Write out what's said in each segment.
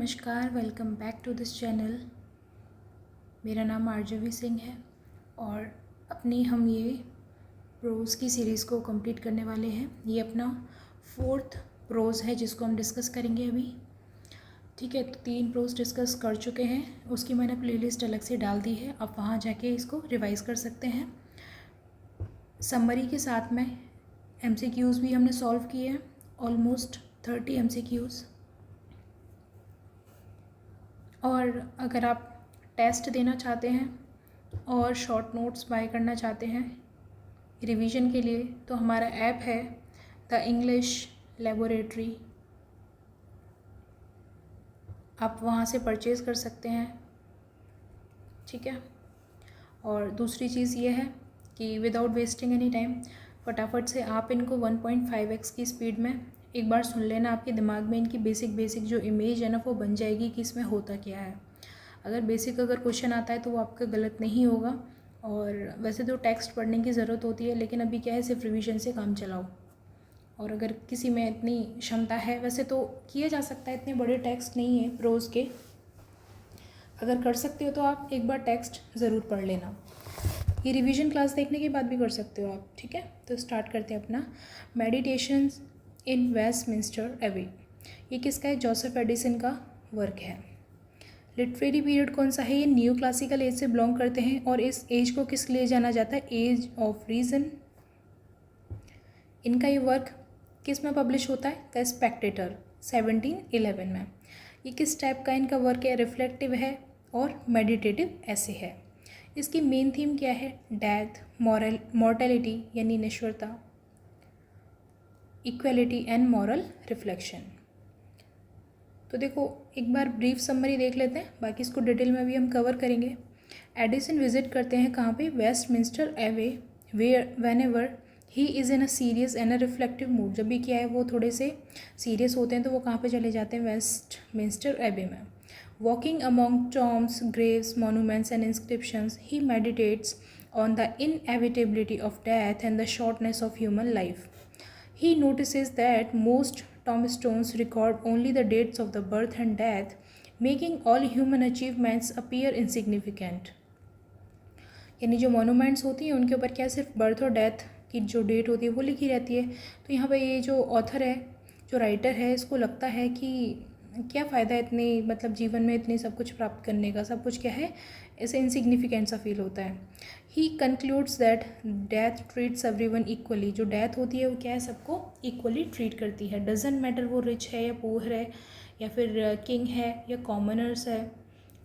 नमस्कार, welcome back to this channel. मेरा नाम आरजवी सिंह है और हम ये प्रोज़ की सीरीज़ को कंप्लीट करने वाले हैं। ये अपना 4th प्रोज़ है जिसको हम डिस्कस करेंगे अभी। ठीक है, तो 3 प्रोज़ डिस्कस कर चुके हैं, उसकी मैंने प्लेलिस्ट अलग से डाल दी है, आप वहाँ जाके इसको रिवाइज़ कर सकते हैं। समरी के साथ में MCQs भी हमने सॉल्व किए हैं, ऑलमोस्ट 30 MCQs। और अगर आप टेस्ट देना चाहते हैं और शॉर्ट नोट्स बाय करना चाहते हैं रिवीजन के लिए, तो हमारा ऐप है द इंग्लिश लेबोरेटरी, आप वहाँ से परचेज़ कर सकते हैं। ठीक है, और दूसरी चीज़ ये है कि विदाउट वेस्टिंग एनी टाइम फटाफट से आप इनको 1.5x की स्पीड में एक बार सुन लेना, आपके दिमाग में इनकी बेसिक जो इमेज है ना वो बन जाएगी कि इसमें होता क्या है। अगर क्वेश्चन आता है तो वो आपका गलत नहीं होगा। और वैसे तो टेक्स्ट पढ़ने की ज़रूरत होती है, लेकिन अभी क्या है, सिर्फ रिवीजन से काम चलाओ। और अगर किसी में इतनी क्षमता है, वैसे तो किया जा सकता है, इतने बड़े टेक्स्ट नहीं है प्रोज़ के, अगर कर सकते हो तो आप एक बार टेक्स्ट ज़रूर पढ़ लेना। ये रिवीजन क्लास देखने के बाद भी कर सकते हो आप। ठीक है, तो स्टार्ट करते हैं अपना मेडिटेशंस इन वेस्टमिंस्टर एबी। ये किसका है? जोसेफ एडिसन का वर्क है। लिटरेरी पीरियड कौन सा है? ये न्यू क्लासिकल एज से बिलोंग करते हैं और इस एज को किस लिए जाना जाता है? Age of reason. इनका ये वर्क किस में पब्लिश होता है? द स्पेक्टेटर 1711 में। ये किस टाइप का इनका वर्क है? रिफ्लेक्टिव है और मेडिटेटिव ऐसे है। इसकी मेन थीम क्या है? डेथ, मॉर्टेलिटी यानी नश्वरता, इक्वलिटी एंड मॉरल रिफ्लेक्शन। तो देखो एक बार ब्रीफ समरी देख लेते हैं, बाकी इसको डिटेल में भी हम कवर करेंगे। एडिसन विजिट करते हैं कहाँ पे? वेस्टमिंस्टर एबे, when ever he is in a serious and a reflective mood. जब भी क्या है वो थोड़े से सीरियस होते हैं तो वो कहाँ पे चले जाते हैं? वेस्टमिंस्टर एबे में। Walking among Tom's, Graves, monuments and inscriptions, he meditates on the inevitability of death and the shortness of human life. He notices that most tombstones record only the dates of the birth and death, making all human achievements appear insignificant. यानी जो monuments होती हैं उनके ऊपर क्या सिर्फ birth और death की जो डेट होती है वो लिखी रहती है। तो यहाँ पे ये जो ऑथर है, जो राइटर है, इसको लगता है कि क्या फ़ायदा इतने जीवन में इतने सब कुछ प्राप्त करने का, सब कुछ क्या है ऐसे इनसिग्निफिकेंट सा फील होता है। He concludes that death treats everyone equally. जो डेथ होती है वो क्या है, सबको इक्वली ट्रीट करती है। डजेंट मैटर वो रिच है या पुअर है, या फिर किंग है या कॉमनर्स है,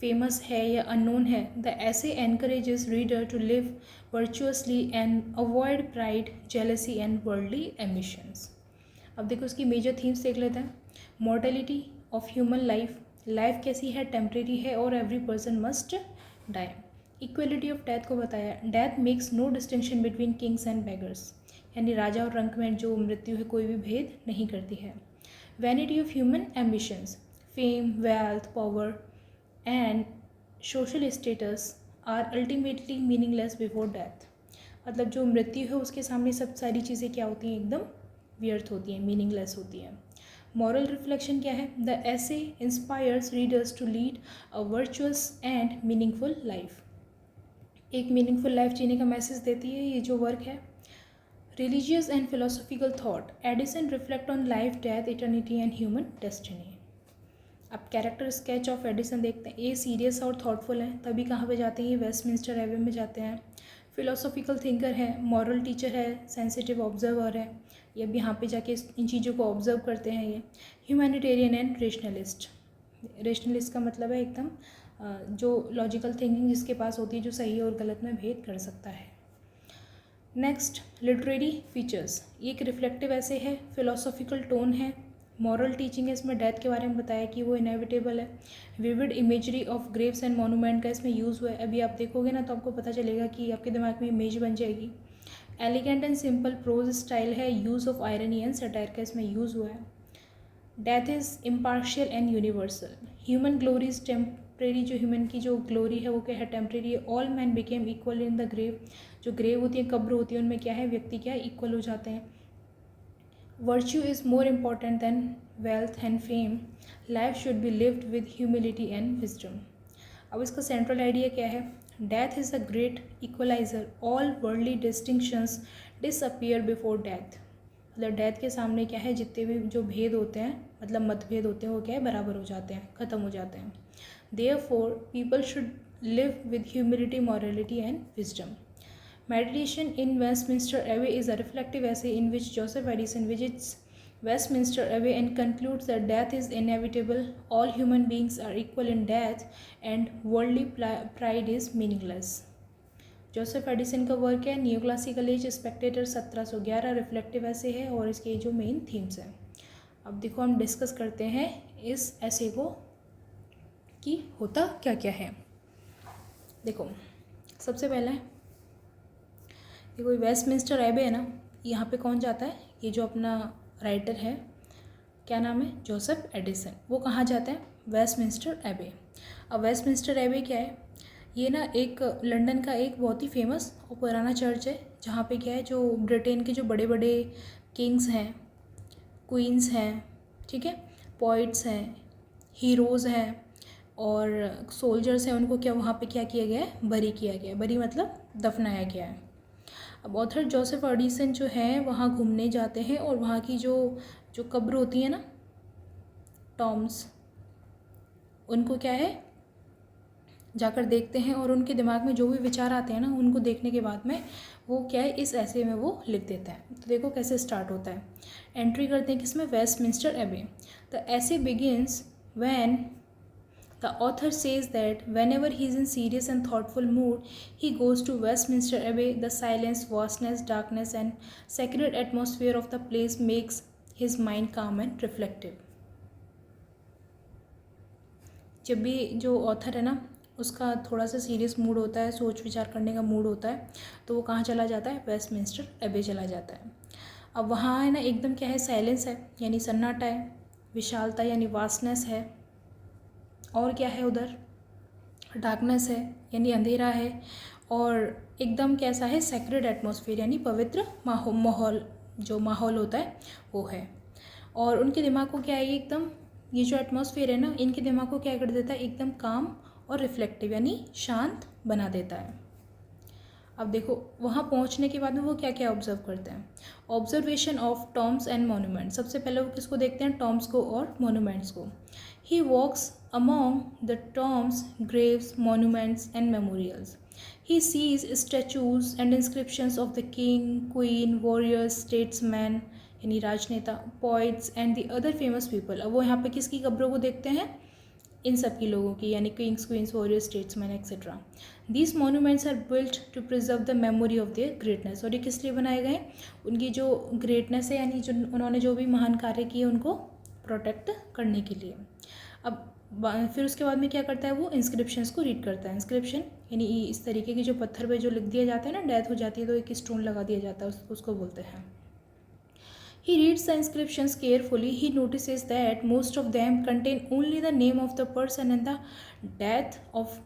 फेमस है या अननोन है। The essay encourages reader to live virtuously and avoid pride, jealousy and worldly ambitions. अब देखो इसकी मेजर थीम्स देख लेते हैं। Mortality of human life, life कैसी है? टेम्परेरी है और every person must die. Equality of death को बताया, death makes no distinction between kings and beggars, यानी राजा और रंक में जो मृत्यु है कोई भी भेद नहीं करती है। Vanity of human ambitions, fame, wealth, power and social status are ultimately meaningless before death. जो मृत्यु है उसके सामने सब सारी चीज़ें क्या होती हैं? एकदम व्यर्थ होती हैं, मीनिंगलेस होती हैं। मॉरल रिफ्लेक्शन क्या है? The essay inspires readers to lead a virtuous and meaningful life. एक मीनिंगफुल लाइफ जीने का मैसेज देती है ये जो वर्क है। Religious and philosophical thought, Addison reflect on life, death, eternity and human destiny. अब कैरेक्टर स्केच ऑफ एडिसन देखते हैं। ये सीरियस और थॉटफुल हैं, तभी कहाँ पे जाते हैं? ये वेस्टमिंस्टर एबे में जाते हैं। फिलोसॉफिकल थिंकर है, मॉरल टीचर है, सेंसिटिव ऑब्जर्वर है, ये अब यहाँ पे जाके इन चीज़ों को ऑब्जर्व करते हैं। ये ह्यूमैनिटेरियन एंड रेशनलिस्ट। रेशनलिस्ट का मतलब है एकदम जो लॉजिकल थिंकिंग जिसके पास होती है, जो सही और गलत में भेद कर सकता है। नेक्स्ट, लिटरेरी फीचर्स, ये एक रिफ्लेक्टिव ऐसे है, फिलोसॉफिकल टोन है, मॉरल टीचिंग है। इसमें डेथ के बारे में बताया कि वो इनएविटेबल है। Vivid imagery of Graves and monument का इसमें यूज़ हुआ है। अभी आप देखोगे ना तो आपको पता चलेगा कि आपके दिमाग में इमेज बन जाएगी। Elegant and simple prose style है, use of irony and satire का इसमें यूज़ हुआ है। Death is impartial and universal, human glory is temporary. जो ह्यूमन की जो ग्लोरी है वो क्या है? टेम्परेरी है। All man became equal in the grave, जो ग्रेव होती है, कब्र होती है, उनमें क्या है? व्यक्ति क्या है? इक्वल हो जाते हैं। Virtue is more important than wealth and fame, life should be lived with humility and wisdom. अब इसका सेंट्रल आइडिया क्या है? Death is a great equalizer, all worldly distinctions disappear before death. मतलब डेथ के सामने क्या है, जितने भी जो भेद होते हैं, मतलब मतभेद होते हैं, वो क्या है, बराबर हो जाते हैं, ख़त्म हो जाते हैं. Therefore people should live with humility, morality and wisdom. Meditation in Westminster Abbey is a reflective essay in which Joseph Addison visits Westminster Abbey and concludes that death is inevitable, all human beings are equal in death, and worldly pride is meaningless. Joseph Addison का work है new classical as, Spectator 1711, reflective ऐसे है और इसके जो main themes हैं. अब देखो हम डिस्कस करते हैं इस ऐसे को कि होता क्या क्या है. देखो सबसे पहले देखो वेस्टमिंस्टर एबे है ना, यहाँ पे कौन जाता है, ये जो अपना राइटर है, क्या नाम है, जोसेफ एडिसन. वो कहाँ जाता है, वेस्टमिंस्टर एबे. अब वेस्टमिंस्टर एबे क्या है, ये ना एक लंदन का एक बहुत ही फेमस और पुराना चर्च है, जहाँ पे क्या है, जो ब्रिटेन के जो बड़े बड़े किंग्स हैं, क्वींस हैं, ठीक है, पॉइट्स हैं, हीरोज़ हैं और सोल्जर्स हैं, उनको क्या वहाँ पे क्या किया गया है, बरी किया गया है. बरी मतलब दफनाया गया है. अब ऑथर जोसेफ एडिसन जो है वहाँ घूमने जाते हैं और वहाँ की जो जो कब्र होती है ना, टॉम्स, उनको क्या है जाकर देखते हैं और उनके दिमाग में जो भी विचार आते हैं ना, उनको देखने के बाद में वो क्या है इस ऐसे में वो लिख देता है. तो देखो कैसे स्टार्ट होता है. एंट्री करते हैं किसमें, वेस्टमिंस्टर एबे. द ऐसे begins when the author says that whenever he is in serious and thoughtful mood, he goes to Westminster Abbey. The silence, vastness, darkness and sacred atmosphere of the place makes his mind calm and reflective. जब भी जो author है ना, उसका थोड़ा सा serious mood होता है, सोच विचार करने का मूड होता है, तो वो कहाँ चला जाता है, वेस्टमिंस्टर एबे चला जाता है. अब वहाँ है ना एकदम क्या है, साइलेंस है यानी सन्नाटा है, विशालता यानी वास्टनेस है, और क्या है उधर, डार्कनेस है यानी अंधेरा है, और एकदम कैसा है, सेक्रेड एटमॉस्फेयर यानी पवित्र माहौल, जो माहौल होता है वो है. और उनके दिमाग को क्या है, एकदम ये जो एटमॉस्फेयर है ना, इनके दिमाग को क्या कर देता है, एकदम काम और रिफ्लेक्टिव यानी शांत बना देता है. अब देखो वहाँ पहुँचने के बाद में वो क्या क्या ऑब्जर्व करते हैं. Observation of Tom's and monuments. सबसे पहले वो किसको देखते हैं, टॉम्स को और मोनूमेंट्स को. ही वॉक्स among the tombs, graves, monuments and memorials. He sees statues and inscriptions of the king, queen, warriors, statesmen यानी राजनेता, poets and the other famous people. अब वो यहाँ पे किसकी कब्रों को देखते हैं, इन सब की लोगों की, यानी kings, queens, warriors, statesman etcetera. These monuments are built to preserve the memory of their greatness. और ये किस लिए बनाए गए, उनकी जो ग्रेटनेस है यानी जो उन्होंने जो भी महान कार्य किए उनको प्रोटेक्ट करने के लिए. अब फिर उसके बाद में क्या करता है, वो इंस्क्रिप्शंस को रीड करता है. इंस्क्रिप्शन यानी इस तरीके की जो पत्थर पे जो लिख दिया जाता है ना, डेथ हो जाती है तो एक स्टोन लगा दिया जाता है, उसको बोलते हैं. He reads the inscriptions carefully. He notices that most of them contain only the name of the person and the death of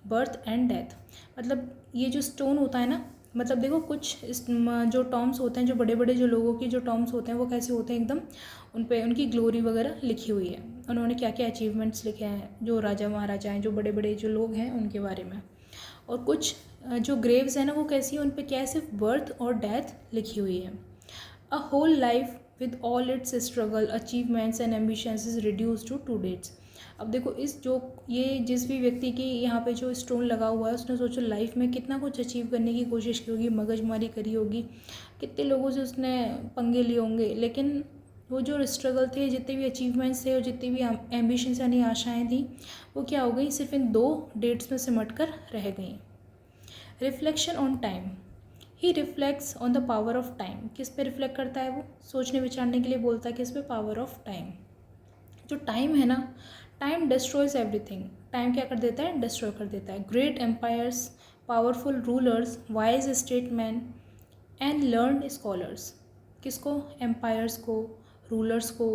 birth and death. मतलब ये जो स्टोन होता है ना, मतलब देखो कुछ जो टॉम्स होते हैं, जो बड़े बड़े जो लोगों की जो टॉम्स होते हैं वो कैसे होते हैं, एकदम उन पे उनकी ग्लोरी वगैरह लिखी हुई है, उन्होंने क्या क्या अचीवमेंट्स लिखे हैं, जो राजा महाराजा हैं, जो बड़े बड़े जो लोग हैं उनके बारे में. और कुछ जो ग्रेव्स हैं ना, वो कैसी हैं, उन पे क्या है, सिर्फ बर्थ और डेथ लिखी हुई है. A whole life with all its struggle, achievements and ambitions is reduced to 2 dates. अब देखो इस जो ये जिस भी व्यक्ति की यहाँ पे जो स्टोन लगा हुआ है, उसने सोचो लाइफ में कितना कुछ अचीव करने की कोशिश की होगी, मगजमारी करी होगी, कितने लोगों से उसने पंगे लिए होंगे, लेकिन वो जो स्ट्रगल थे, जितने भी अचीवमेंट्स थे और जितनी भी एम्बिशंस यानी आशाएँ थी, वो क्या हो गई, सिर्फ इन 2 डेट्स में सिमट कर रह गई. Reflection on time. He reflects on the power of time. किस पे रिफ्लेक्ट करता है वो, सोचने विचारने के लिए बोलता है, किस पे, पावर ऑफ टाइम. जो टाइम है ना, टाइम डिस्ट्रॉयज एवरीथिंग. टाइम क्या कर देता है, डिस्ट्रॉय कर देता है. Great empires, powerful rulers, wise statesman and learned scholars. किसको, एम्पायर्स को, रूलर्स को,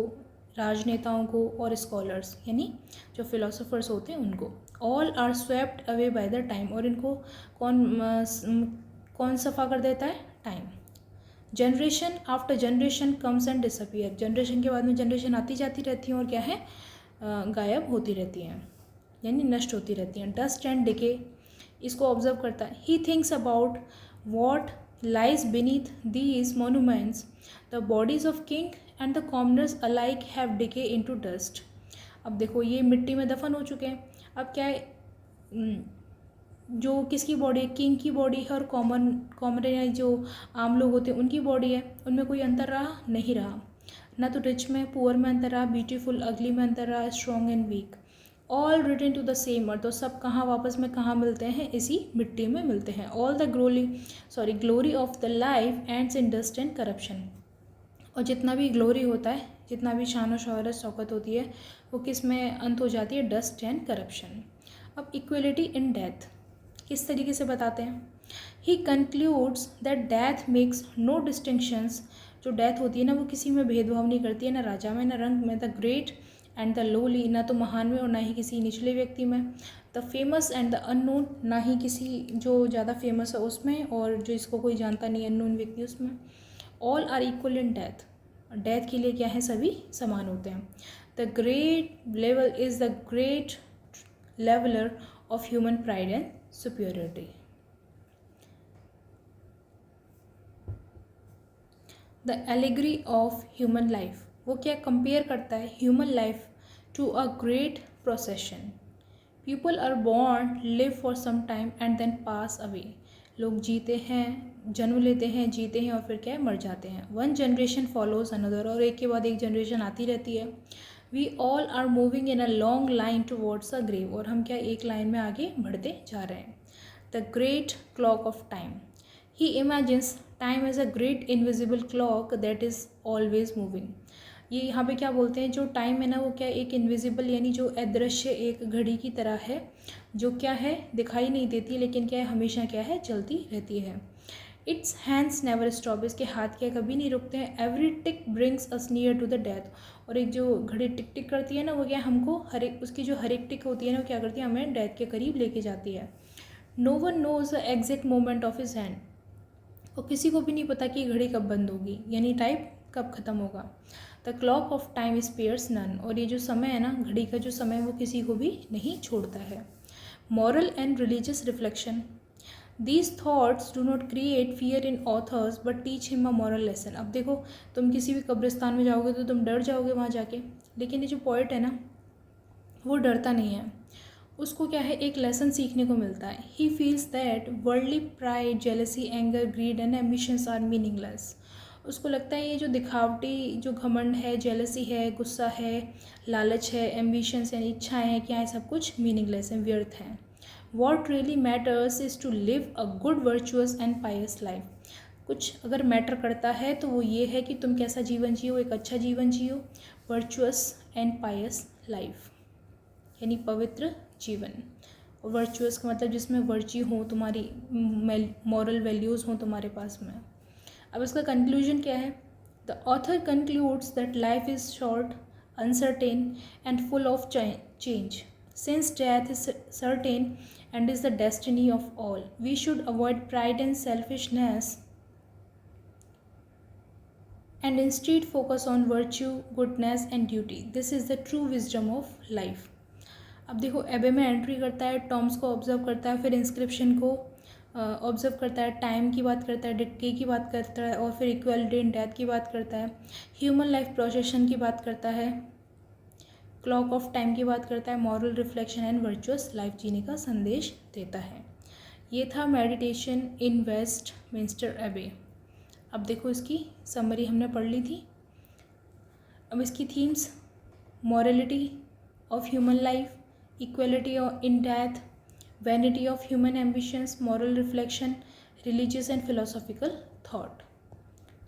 राजनेताओं को और स्कॉलर्स यानी जो फिलोसोफर्स होते हैं उनको. All are swept away by the time. और इनको कौन सफ़ा कर देता है, time. Generation after generation comes and disappear, generation के बाद में जनरेशन आती जाती रहती हैं और क्या है, गायब होती रहती हैं, यानी नष्ट होती रहती हैं। डस्ट एंड डिके, इसको ऑब्जर्व करता है। He thinks about what lies beneath these monuments, the bodies of king and the commoners alike have decay into dust. अब देखो ये मिट्टी में दफन हो चुके हैं, अब क्या है, जो किसकी बॉडी है, किंग की बॉडी है, और कॉमन या जो आम लोग होते हैं उनकी बॉडी है, उनमें कोई अंतर रहा नहीं रहा, ना तो रिच में पुअर में अंतर रहा, ब्यूटीफुल अगली में अंतर रहा, strong and weak, all return to the same earth. तो सब कहाँ वापस में कहाँ मिलते हैं, इसी मिट्टी में मिलते हैं। All the glory of the life ends in dust and corruption. और जितना भी ग्लोरी होता है, जितना भी शान और शौहरत शौकत होती है, वो किस में अंत हो जाती है, डस्ट एंड करप्शन। अब इक्वलिटी इन डेथ किस तरीके से बताते हैं, he concludes that death makes no distinctions, जो डेथ होती है ना वो किसी में भेदभाव नहीं करती है, ना राजा में ना रंग में, the great and the lolly, ना तो महान में और ना ही किसी निचले व्यक्ति में, the famous and the unknown, ना ही किसी जो ज़्यादा फेमस है उसमें और जो इसको कोई जानता नहीं अननोन व्यक्ति उसमें, all are equal in death, death के लिए क्या है, सभी समान होते हैं। The great level is the great leveller of human pride and superiority. The allegory of human life, वो क्या कंपेयर करता है human life to a great procession. People are born, live for some time and then pass away, लोग जीते हैं, जन्म लेते हैं, जीते हैं और फिर क्या है, मर जाते हैं। वन जनरेशन फॉलोज अनदर, और एक के बाद एक जनरेशन आती रहती है। We all are moving in a long line towards a grave, और हम क्या एक लाइन में आगे बढ़ते जा रहे हैं। The great clock of time, he imagines time as a great invisible clock that is always moving. ये यहाँ पे क्या बोलते हैं, जो टाइम है ना वो क्या एक इनविजिबल यानी जो अदृश्य एक घड़ी की तरह है, जो क्या है दिखाई नहीं देती लेकिन क्या है हमेशा क्या है चलती रहती है। इट्स हैंड्स नेवर स्टॉप, इसके हाथ क्या कभी नहीं रुकते हैं। Every tick brings us near to the death, और एक जो घड़ी टिक टिक करती है ना वो क्या हमको हर एक उसकी जो हर एक टिक होती है ना वो क्या करती है, हमें डेथ के करीब लेके जाती है। No one knows the exact moment of his end, और किसी को भी नहीं पता कि घड़ी कब बंद होगी यानी टाइम कब ख़त्म होगा। The clock of time spares none, और ये जो समय है ना घड़ी का जो समय वो किसी को भी नहीं छोड़ता है। Moral and religious reflection, these thoughts do not create fear in authors but teach him a moral lesson. अब देखो तुम किसी भी कब्रिस्तान में जाओगे तो तुम डर जाओगे वहाँ जाके, लेकिन ये जो पोइट है ना वो डरता नहीं है, उसको क्या है एक लेसन सीखने को मिलता है। He feels that worldly pride, jealousy, anger, greed and ambitions are meaningless. उसको लगता है ये जो दिखावटी जो घमंड है, जेलसी है, गुस्सा है, लालच है, एम्बिशंस यानी इच्छाएं हैं, क्या है सब कुछ मीनिंगलेस है, व्यर्थ है। What really matters is to live a good virtuous and pious life. कुछ अगर मैटर करता है तो वो ये है कि तुम कैसा जीवन जियो, एक अच्छा जीवन जियो, वर्चुअस एंड पायस लाइफ यानी पवित्र जीवन। और वर्चुअस का मतलब जिसमें वर्च्यू हो, तुम्हारी मॉरल वैल्यूज़ हों तुम्हारे पास में। अब इसका कंक्लूजन क्या है, the author concludes that life is short, uncertain and full of change. Since death is certain and is the destiny of all, we should avoid pride and selfishness and instead focus on virtue, goodness and duty. This is the true wisdom of life. अब देखो एबे में entry करता है, Tom's को observe करता है, फिर इंस्क्रिप्शन को ऑब्जर्व करता है, टाइम की बात करता है, डिके की बात करता है, और फिर इक्वलिटी इन डेथ की बात करता है, ह्यूमन लाइफ प्रोसेशन की बात करता है, क्लॉक ऑफ टाइम की बात करता है, moral reflection and virtuous life जीने का संदेश देता है। ये था मेडिटेशन इन वेस्टमिंस्टर एबे। अब देखो इसकी समरी हमने पढ़ ली थी। अब इसकी themes, morality of human life, equality in death, vanity of human ambitions, moral reflection, religious and philosophical thought.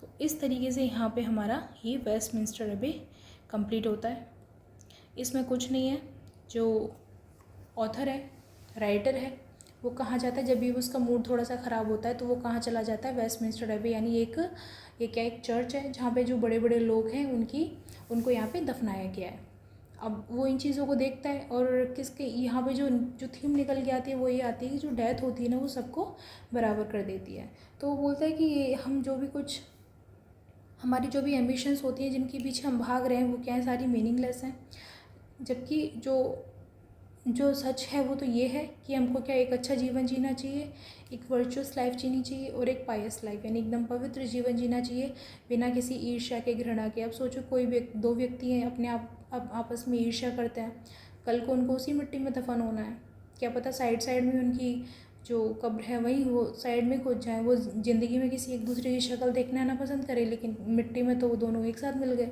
तो इस तरीके से यहाँ पे हमारा ये वेस्टमिंस्टर एबे कंप्लीट होता है। इसमें कुछ नहीं है, जो ऑथर है, राइटर है, वो कहाँ जाता है जब भी उसका मूड थोड़ा सा ख़राब होता है तो वो कहाँ चला जाता है, वेस्टमिंस्टर एबे यानी एक चर्च है जहाँ पे जो बड़े बड़े लोग हैं उनको यहाँ पे दफनाया गया है। अब वो इन चीज़ों को देखता है और किसके यहाँ पे जो थीम निकल के आती है वो ये आती है कि जो डेथ होती है ना वो सबको बराबर कर देती है। तो वो बोलता है कि ये हम जो भी कुछ हमारी जो भी एम्बिशंस होती हैं, जिनके पीछे हम भाग रहे हैं, वो क्या है, सारी मीनिंगलेस हैं। जबकि जो सच है वो तो ये है कि हमको क्या एक अच्छा जीवन जीना चाहिए, एक वर्चुअस लाइफ जीनी चाहिए और एक पायस लाइफ, यानी एकदम पवित्र जीवन जीना चाहिए बिना किसी ईर्ष्या के, घृणा के। अब सोचो कोई दो व्यक्ति हैं, अपने आप आपस में ईर्ष्या करते हैं, कल को उनको उसी मिट्टी में दफन होना है। क्या पता साइड साइड में उनकी जो कब्र है वहीं वो साइड में खोद जाए। वो ज़िंदगी में किसी एक दूसरे की शक्ल देखना ना पसंद करे, लेकिन मिट्टी में तो वो दोनों एक साथ मिल गए।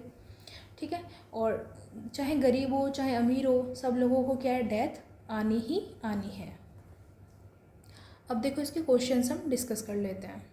ठीक है। और चाहे गरीब हो चाहे अमीर हो, सब लोगों को क्या है, डेथ आनी ही आनी है। अब देखो इसके क्वेश्चंस हम डिस्कस कर लेते हैं।